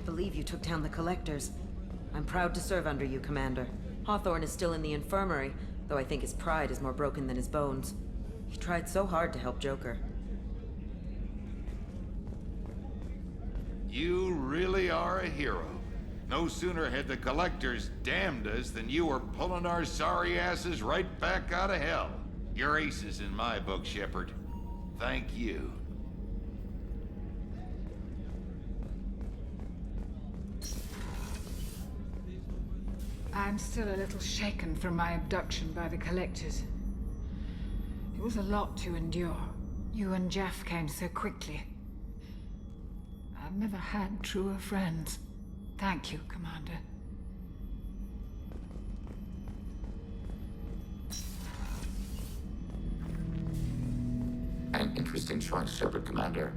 can't believe you took down the Collectors. I'm proud to serve under you, Commander. Hawthorne is still in the infirmary, though I think his pride is more broken than his bones. He tried so hard to help Joker. You really are a hero. No sooner had the Collectors damned us than you were pulling our sorry asses right back out of hell. You're aces in my book, Shepard. Thank you. I'm still a little shaken from my abduction by the Collectors. It was a lot to endure. You and Jeff came so quickly. I've never had truer friends. Thank you, Commander. An interesting choice, Shepard, Commander.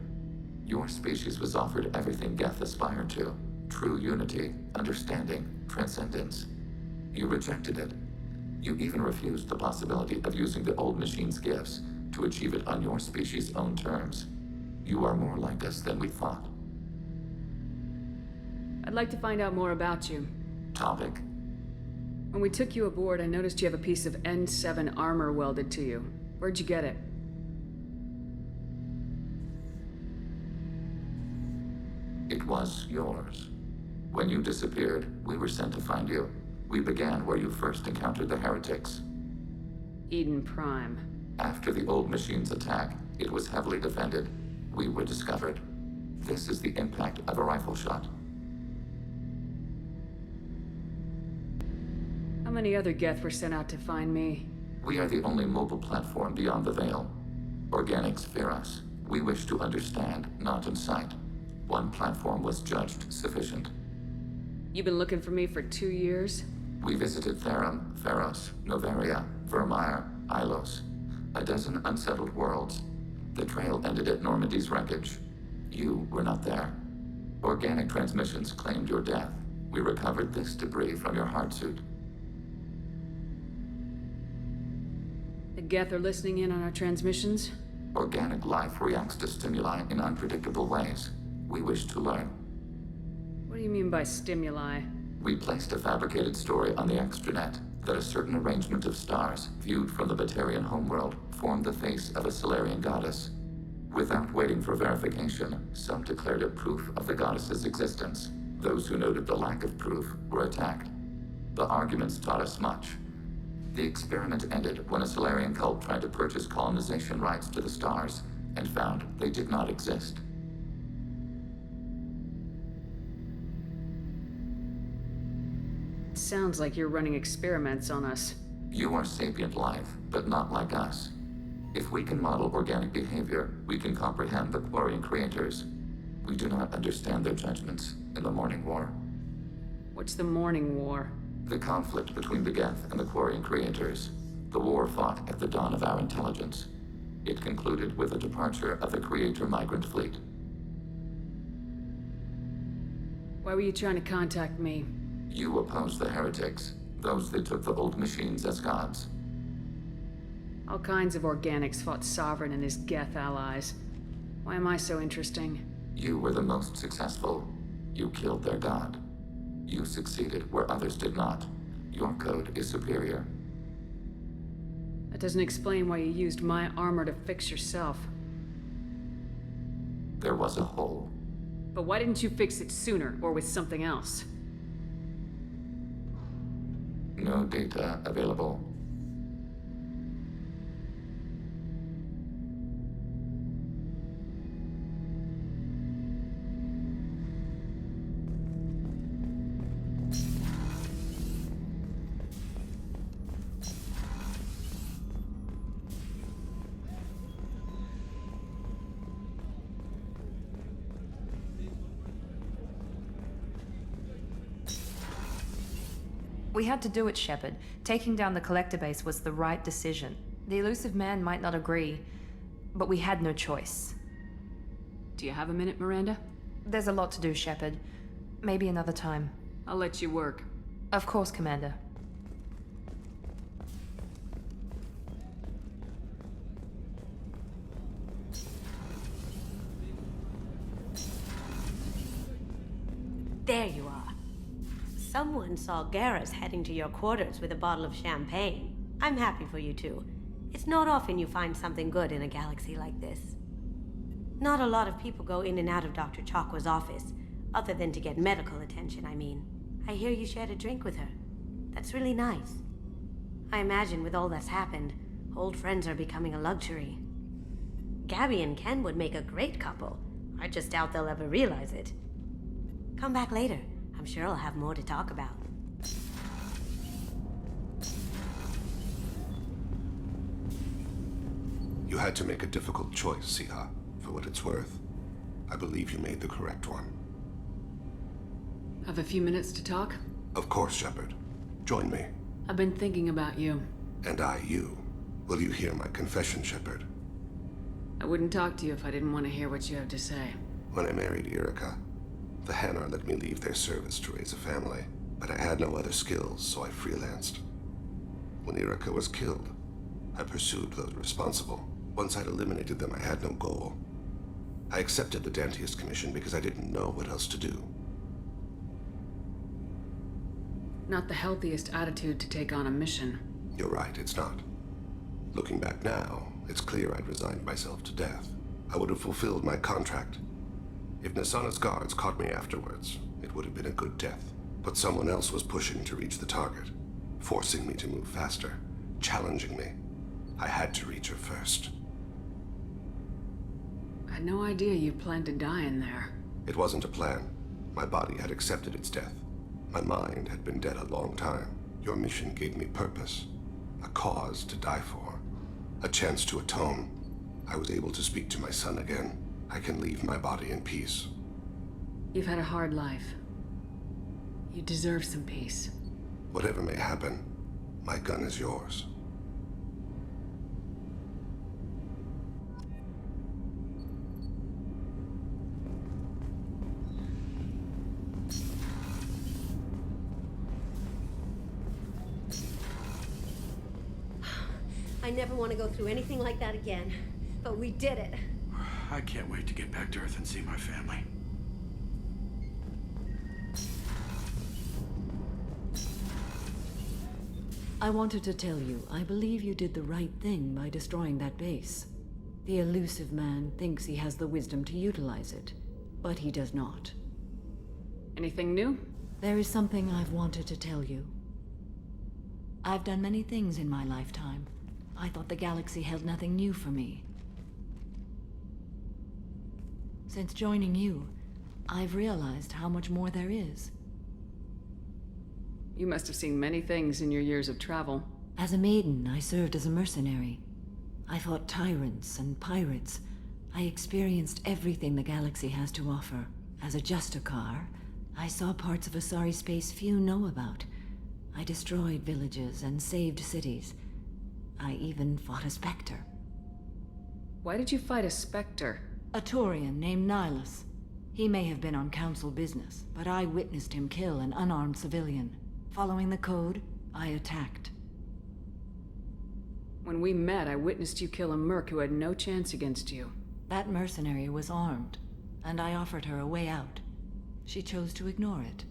Your species was offered everything Geth aspired to. True unity, understanding, transcendence. You rejected it. You even refused the possibility of using the old machine's gifts to achieve it on your species' own terms. You are more like us than we thought. I'd like to find out more about you. Topic? When we took you aboard, I noticed you have a piece of N7 armor welded to you. Where'd you get it? It was yours. When you disappeared, we were sent to find you. We began where you first encountered the heretics. Eden Prime. After the old machine's attack, it was heavily defended. We were discovered. This is the impact of a rifle shot. How many other Geth were sent out to find me? We are the only mobile platform beyond the Veil. Organics fear us. We wish to understand, not incite. One platform was judged sufficient. You've been looking for me for 2 years? We visited Therum, Theros, Novaria, Vermeer, Ilos. A dozen unsettled worlds. The trail ended at Normandy's wreckage. You were not there. Organic transmissions claimed your death. We recovered this debris from your heart suit. The Geth are listening in on our transmissions? Organic life reacts to stimuli in unpredictable ways. We wish to learn. What do you mean by stimuli? We placed a fabricated story on the extranet that a certain arrangement of stars, viewed from the Batarian homeworld, formed the face of a Solarian goddess. Without waiting for verification, some declared it proof of the goddess's existence. Those who noted the lack of proof were attacked. The arguments taught us much. The experiment ended when a Solarian cult tried to purchase colonization rights to the stars and found they did not exist. Sounds like you're running experiments on us. You are sapient life, but not like us. If we can model organic behavior, we can comprehend the Quarian creators. We do not understand their judgments in the Morning War. What's the Morning War? The conflict between the Geth and the Quarian creators. The war fought at the dawn of our intelligence. It concluded with the departure of the Creator migrant fleet. Why were you trying to contact me? You opposed the heretics, those that took the old machines as gods. All kinds of organics fought Sovereign and his Geth allies. Why am I so interesting? You were the most successful. You killed their god. You succeeded where others did not. Your code is superior. That doesn't explain why you used my armor to fix yourself. There was a hole. But why didn't you fix it sooner, or with something else? No data available. We had to do it, Shepard. Taking down the collector base was the right decision. The elusive man might not agree, but we had no choice. Do you have a minute, Miranda? There's a lot to do, Shepard. Maybe another time. I'll let you work. Of course, Commander. Someone saw Garrus heading to your quarters with a bottle of champagne. I'm happy for you two. It's not often you find something good in a galaxy like this. Not a lot of people go in and out of Dr. Chakwa's office, other than to get medical attention, I mean. I hear you shared a drink with her. That's really nice. I imagine with all that's happened, old friends are becoming a luxury. Gabby and Ken would make a great couple. I just doubt they'll ever realize it. Come back later. I'm sure I'll have more to talk about. You had to make a difficult choice, Siha. For what it's worth, I believe you made the correct one. Have a few minutes to talk? Of course, Shepard. Join me. I've been thinking about you. And I, you. Will you hear my confession, Shepard? I wouldn't talk to you if I didn't want to hear what you have to say. When I married Erica, the Hanar let me leave their service to raise a family, but I had no other skills, so I freelanced. When Erica was killed, I pursued those responsible. Once I'd eliminated them, I had no goal. I accepted the Dantius Commission because I didn't know what else to do. Not the healthiest attitude to take on a mission. You're right, it's not. Looking back now, it's clear I'd resigned myself to death. I would have fulfilled my contract. If Nasana's guards caught me afterwards, it would have been a good death. But someone else was pushing to reach the target, forcing me to move faster, challenging me. I had to reach her first. I had no idea you planned to die in there. It wasn't a plan. My body had accepted its death. My mind had been dead a long time. Your mission gave me purpose, a cause to die for, a chance to atone. I was able to speak to my son again. I can leave my body in peace. You've had a hard life. You deserve some peace. Whatever may happen, my gun is yours. I never want to go through anything like that again. But we did it. I can't wait to get back to Earth and see my family. I wanted to tell you, I believe you did the right thing by destroying that base. The elusive man thinks he has the wisdom to utilize it, but he does not. Anything new? There is something I've wanted to tell you. I've done many things in my lifetime. I thought the galaxy held nothing new for me. Since joining you, I've realized how much more there is. You must have seen many things in your years of travel. As a maiden, I served as a mercenary. I fought tyrants and pirates. I experienced everything the galaxy has to offer. As a Justicar, I saw parts of Asari space few know about. I destroyed villages and saved cities. I even fought a Spectre. Why did you fight a Spectre? A Turian named Nihilus. He may have been on council business, but I witnessed him kill an unarmed civilian. Following the code, I attacked. When we met, I witnessed you kill a merc who had no chance against you. That mercenary was armed, and I offered her a way out. She chose to ignore it.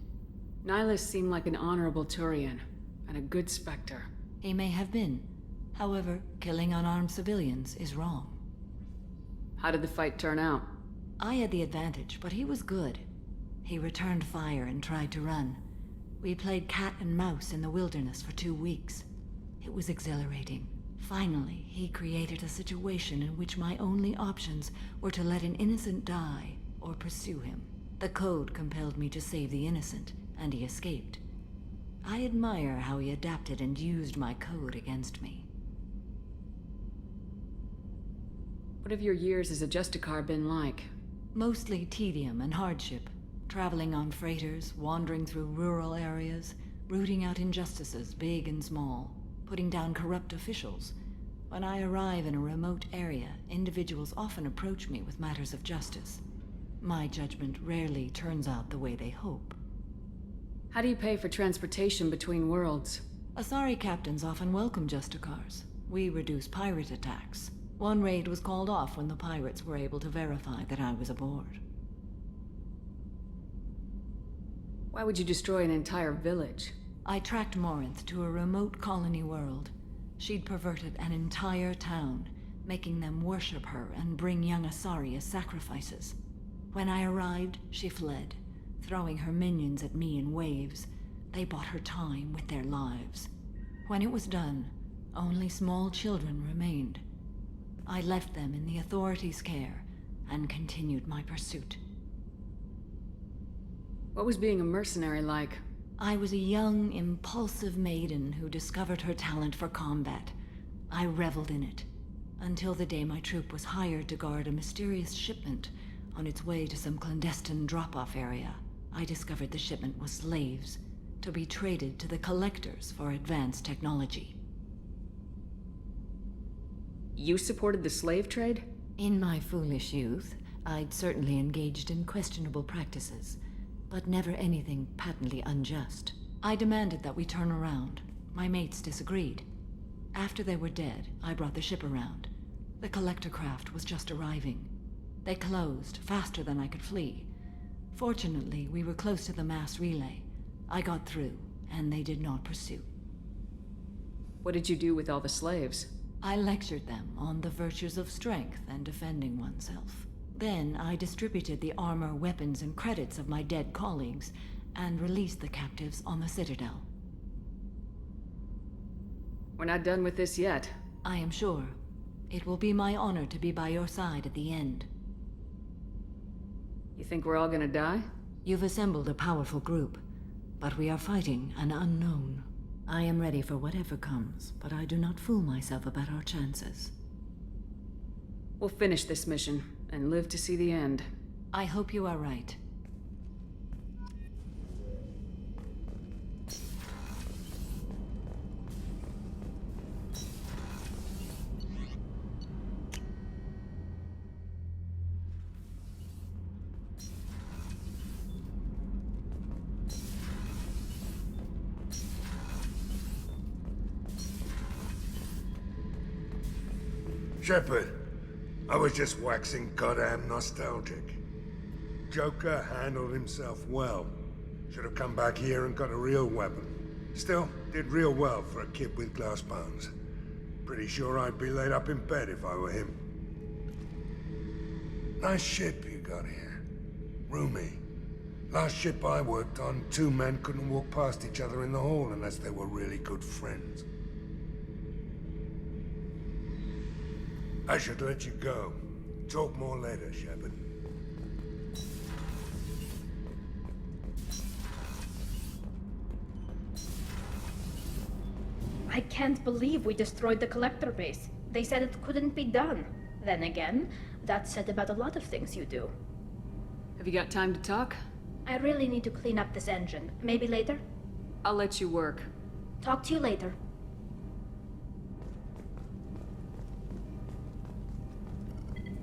Nihilus seemed like an honorable Turian, and a good Spectre. He may have been. However, killing unarmed civilians is wrong. How did the fight turn out? I had the advantage, but he was good. He returned fire and tried to run. We played cat and mouse in the wilderness for 2 weeks. It was exhilarating. Finally, he created a situation in which my only options were to let an innocent die or pursue him. The code compelled me to save the innocent, and he escaped. I admire how he adapted and used my code against me. What have your years as a Justicar been like? Mostly tedium and hardship. Traveling on freighters, wandering through rural areas, rooting out injustices, big and small, putting down corrupt officials. When I arrive in a remote area, individuals often approach me with matters of justice. My judgment rarely turns out the way they hope. How do you pay for transportation between worlds? Asari captains often welcome Justicars. We reduce pirate attacks. One raid was called off when the pirates were able to verify that I was aboard. Why would you destroy an entire village? I tracked Morinth to a remote colony world. She'd perverted an entire town, making them worship her and bring young Asari as sacrifices. When I arrived, she fled, throwing her minions at me in waves. They bought her time with their lives. When it was done, only small children remained. I left them in the authorities' care and continued my pursuit. What was being a mercenary like? I was a young, impulsive maiden who discovered her talent for combat. I reveled in it, until the day my troop was hired to guard a mysterious shipment on its way to some clandestine drop-off area. I discovered the shipment was slaves, to be traded to the Collectors for advanced technology. You supported the slave trade? In my foolish youth, I'd certainly engaged in questionable practices, but never anything patently unjust. I demanded that we turn around. My mates disagreed. After they were dead, I brought the ship around. The collector craft was just arriving. They closed faster than I could flee. Fortunately, we were close to the mass relay. I got through, and they did not pursue. What did you do with all the slaves? I lectured them on the virtues of strength and defending oneself. Then I distributed the armor, weapons, and credits of my dead colleagues, and released the captives on the Citadel. We're not done with this yet. I am sure. It will be my honor to be by your side at the end. You think we're all gonna die? You've assembled a powerful group, but we are fighting an unknown. I am ready for whatever comes, but I do not fool myself about our chances. We'll finish this mission, and live to see the end. I hope you are right. Shepard, I was just waxing goddamn nostalgic. Joker handled himself well. Should have come back here and got a real weapon. Still, did real well for a kid with glass bones. Pretty sure I'd be laid up in bed if I were him. Nice ship you got here. Roomy. Last ship I worked on, two men couldn't walk past each other in the hall unless they were really good friends. I should let you go. Talk more later, Shepard. I can't believe we destroyed the collector base. They said it couldn't be done. Then again, that's said about a lot of things you do. Have you got time to talk? I really need to clean up this engine. Maybe later? I'll let you work. Talk to you later.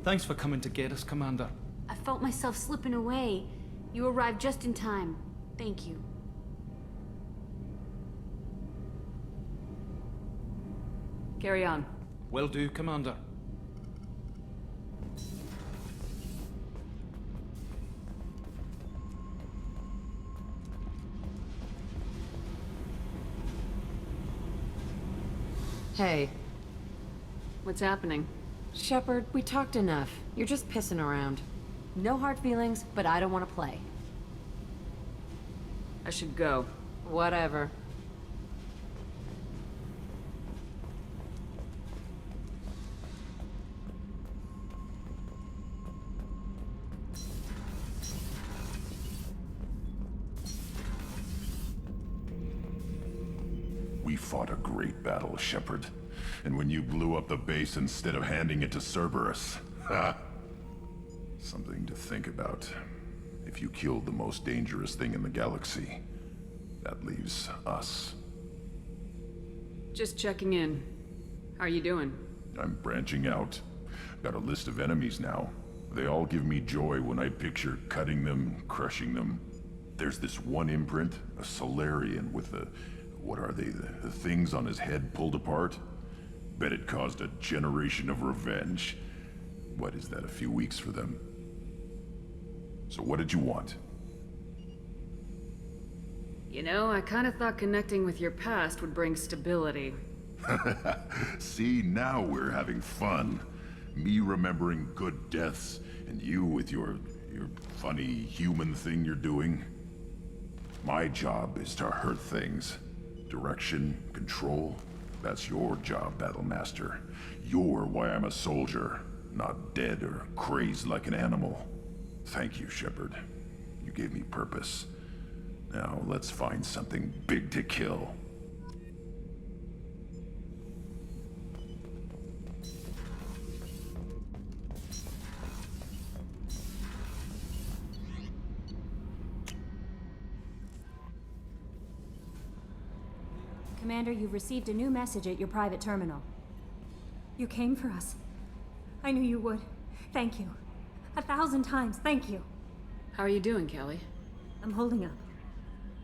Thanks for coming to get us, Commander. I felt myself slipping away. You arrived just in time. Thank you. Carry on. Will do, Commander. Hey. What's happening? Shepard, we talked enough. You're just pissing around. No hard feelings, but I don't want to play. I should go. Whatever. We fought a great battle, Shepard. And when you blew up the base instead of handing it to Cerberus, ha! Something to think about. If you killed the most dangerous thing in the galaxy, that leaves us. Just checking in. How are you doing? I'm branching out. Got a list of enemies now. They all give me joy when I picture cutting them, crushing them. There's this one imprint, a Solarian with the... what are they? The things on his head pulled apart? Bet it caused a generation of revenge. What is that, a few weeks for them? So what did you want? You know, I kinda thought connecting with your past would bring stability. See, now we're having fun. Me remembering good deaths, and you with your funny human thing you're doing. My job is to hurt things. Direction, control, that's your job, Battlemaster. You're why I'm a soldier, not dead or crazed like an animal. Thank you, Shepard. You gave me purpose. Now let's find something big to kill. Commander, you've received a new message at your private terminal. You came for us. I knew you would. Thank you. 1,000 times, thank you. How are you doing, Kelly? I'm holding up.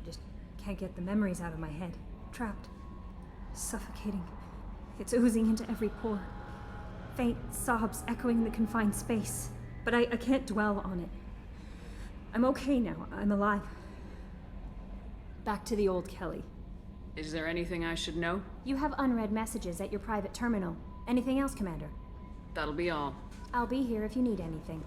Just can't get the memories out of my head. Trapped. Suffocating. It's oozing into every pore. Faint sobs echoing the confined space. But I can't dwell on it. I'm okay now. I'm alive. Back to the old Kelly. Is there anything I should know? You have unread messages at your private terminal. Anything else, Commander? That'll be all. I'll be here if you need anything.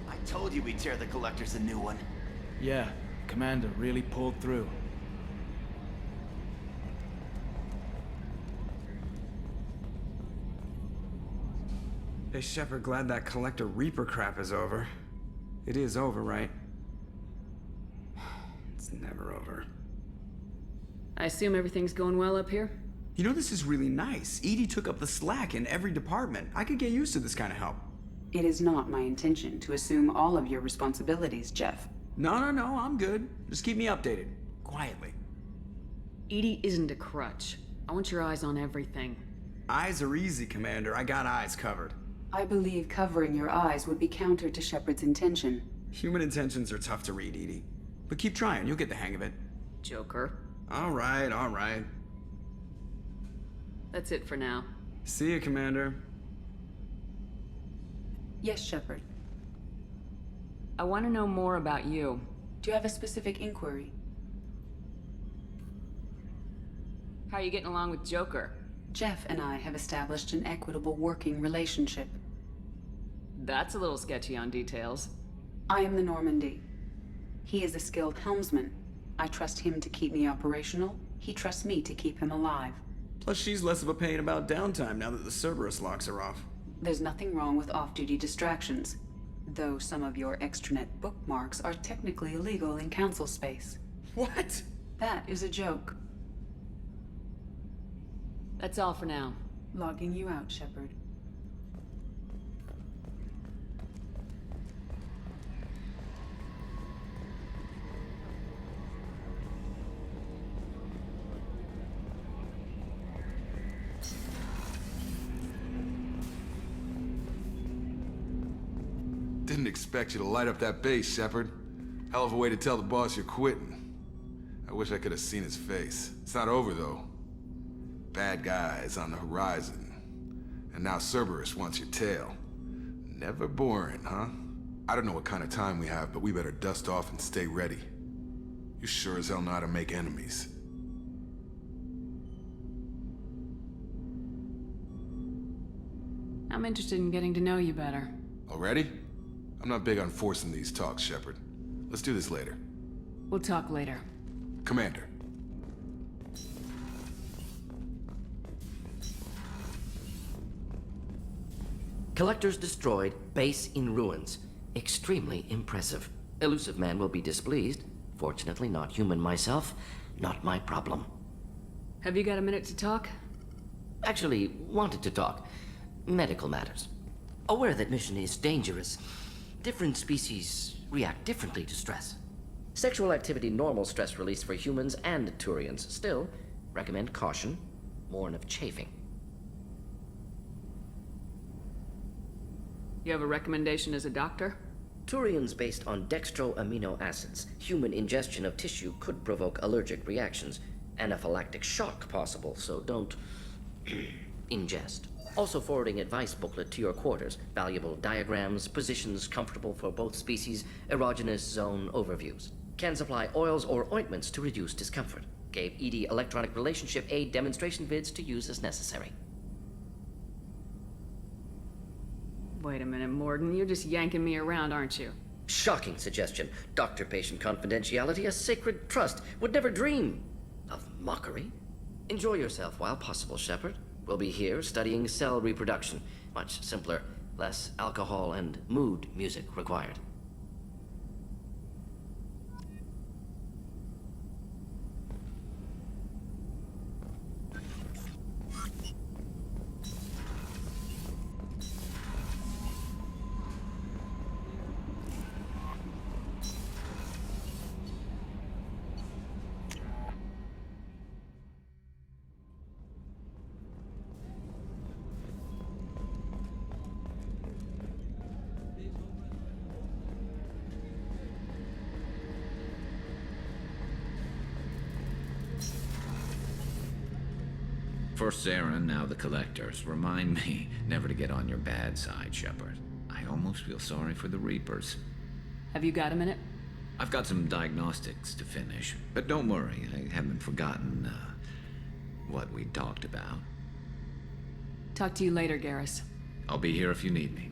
I told you we'd tear the Collectors a new one. Yeah, Commander really pulled through. Hey, Shepard, glad that Collector Reaper crap is over. It is over, right? It's never over. I assume everything's going well up here? You know, this is really nice. EDI took up the slack in every department. I could get used to this kind of help. It is not my intention to assume all of your responsibilities, Jeff. No, I'm good. Just keep me updated. Quietly. EDI isn't a crutch. I want your eyes on everything. Eyes are easy, Commander. I got eyes covered. I believe covering your eyes would be counter to Shepard's intention. Human intentions are tough to read, EDI. But keep trying, you'll get the hang of it. Joker. All right. That's it for now. See you, Commander. Yes, Shepard. I want to know more about you. Do you have a specific inquiry? How are you getting along with Joker? Jeff and I have established an equitable working relationship. That's a little sketchy on details. I am the Normandy. He is a skilled helmsman. I trust him to keep me operational. He trusts me to keep him alive. Plus, she's less of a pain about downtime now that the Cerberus locks are off. There's nothing wrong with off-duty distractions, though some of your extranet bookmarks are technically illegal in Council space. What? That is a joke. That's all for now. Logging you out, Shepard. Didn't expect you to light up that base, Shepard. Hell of a way to tell the boss you're quitting. I wish I could have seen his face. It's not over, though. Bad guys on the horizon. And now Cerberus wants your tail. Never boring, huh? I don't know what kind of time we have, but we better dust off and stay ready. You sure as hell know how to make enemies. I'm interested in getting to know you better. Already? I'm not big on forcing these talks, Shepard. Let's do this later. We'll talk later. Commander. Collectors destroyed, base in ruins. Extremely impressive. Elusive man will be displeased. Fortunately, not human myself. Not my problem. Have you got a minute to talk? Actually, wanted to talk. Medical matters. Aware that mission is dangerous. Different species react differently to stress. Sexual activity normal stress release for humans and Turians. Still, recommend caution. Warn of chafing. You have a recommendation as a doctor? Turians based on dextroamino acids. Human ingestion of tissue could provoke allergic reactions. Anaphylactic shock possible, so don't ingest. Also forwarding advice booklet to your quarters. Valuable diagrams, positions comfortable for both species, erogenous zone overviews. Can supply oils or ointments to reduce discomfort. Gave ED electronic relationship aid demonstration vids to use as necessary. Wait a minute, Morgan. You're just yanking me around, aren't you? Shocking suggestion. Doctor-patient confidentiality, a sacred trust. Would never dream of mockery. Enjoy yourself while possible, Shepard. We'll be here studying cell reproduction. Much simpler, less alcohol and mood music required. First Saren, now the Collectors. Remind me never to get on your bad side, Shepard. I almost feel sorry for the Reapers. Have you got a minute? I've got some diagnostics to finish, but don't worry, I haven't forgotten, what we talked about. Talk to you later, Garrus. I'll be here if you need me.